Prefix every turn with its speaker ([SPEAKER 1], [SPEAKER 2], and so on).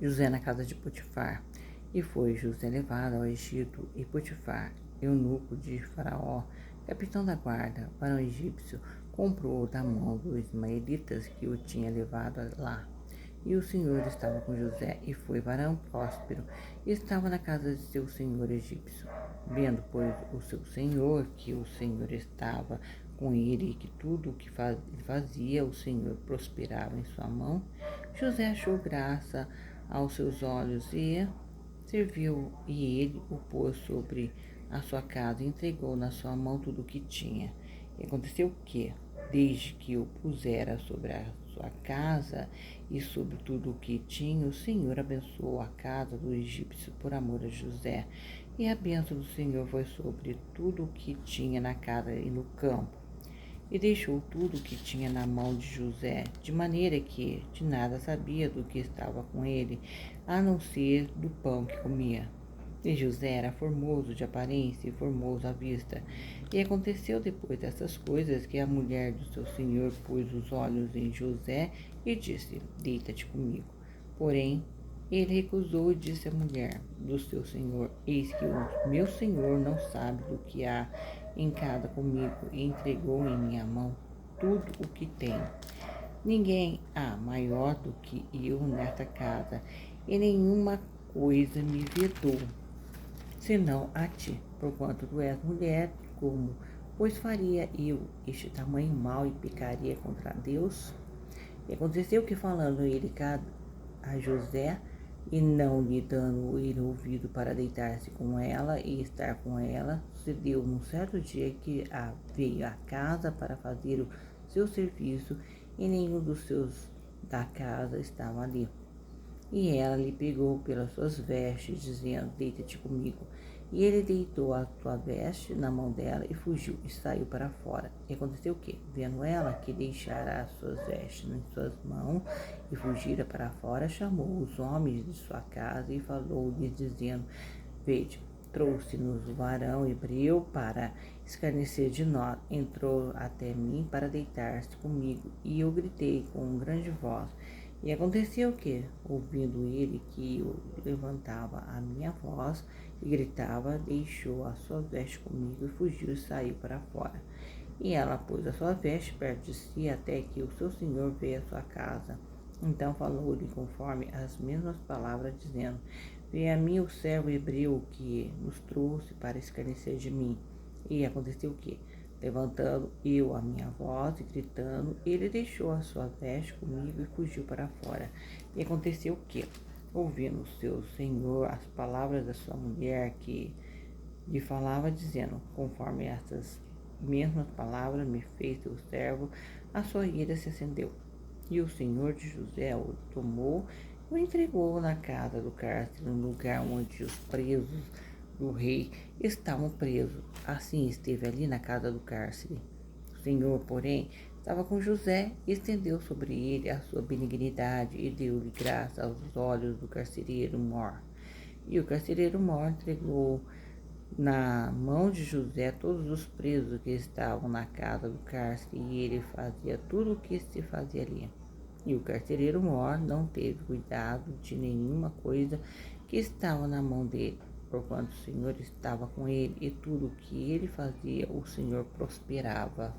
[SPEAKER 1] José na casa de Potifar. E foi José levado ao Egito, e Potifar, eunuco de Faraó, capitão da guarda, varão egípcio, comprou da mão dos ismaelitas que o tinha levado lá. E o Senhor estava com José, e foi varão próspero, e estava na casa de seu senhor egípcio. Vendo, pois, o seu senhor, que o Senhor estava com ele, e que tudo o que fazia, o Senhor prosperava em sua mão, José achou graça aos seus olhos, e serviu, e ele o pôs sobre a sua casa, e entregou na sua mão tudo o que tinha. E aconteceu que, desde que o pusera sobre a sua casa e sobre tudo o que tinha, o Senhor abençoou a casa do egípcio por amor a José. E a bênção do Senhor foi sobre tudo o que tinha na casa e no campo. E deixou tudo o que tinha na mão de José, de maneira que de nada sabia do que estava com ele, a não ser do pão que comia. E José era formoso de aparência e formoso à vista. E aconteceu depois dessas coisas que a mulher do seu senhor pôs os olhos em José e disse: Deita-te comigo. Porém, ele recusou e disse à mulher do seu senhor: Eis que o meu senhor não sabe do que há em casa comigo, e entregou em minha mão tudo o que tem. Ninguém há maior do que eu nesta casa, e nenhuma coisa me vedou, senão a ti, porquanto tu és mulher, como, pois faria eu este tamanho mal e pecaria contra Deus? E aconteceu que, falando ele a José, e não lhe dando ele ouvido para deitar-se com ela e estar com ela, sucedeu num certo dia que veio à casa para fazer o seu serviço, e nenhum dos seus da casa estava ali. E ela lhe pegou pelas suas vestes, dizendo: Deita-te comigo. E ele deitou a sua veste na mão dela e fugiu e saiu para fora. E aconteceu que, vendo ela que deixara as suas vestes em suas mãos e fugira para fora, chamou os homens de sua casa e falou-lhes, dizendo: Vede, trouxe-nos o varão hebreu para escarnecer de nós. Entrou até mim para deitar-se comigo, e eu gritei com grande voz. E aconteceu que, ouvindo ele que eu levantava a minha voz e gritava, deixou a sua veste comigo e fugiu e saiu para fora. E ela pôs a sua veste perto de si até que o seu senhor veio à sua casa. Então falou-lhe conforme as mesmas palavras, dizendo: Veio a mim o servo hebreu que nos trouxe para escarnecer de mim. E aconteceu que, levantando eu a minha voz e gritando, ele deixou a sua veste comigo e fugiu para fora. E aconteceu que, ouvindo o seu senhor as palavras da sua mulher, que lhe falava, dizendo: Conforme estas mesmas palavras me fez teu servo, a sua ira se acendeu. E o senhor de José o tomou e o entregou na casa do cárcere, no lugar onde os presos do rei estavam presos. Assim esteve ali na casa do cárcere. O Senhor, porém, estava com José e estendeu sobre ele a sua benignidade e deu-lhe graça aos olhos do carcereiro mor. E o carcereiro mor entregou na mão de José todos os presos que estavam na casa do cárcere, e ele fazia tudo o que se fazia ali. E o carcereiro mor não teve cuidado de nenhuma coisa que estava na mão dele, porquanto o Senhor estava com ele, e tudo o que ele fazia, o Senhor prosperava.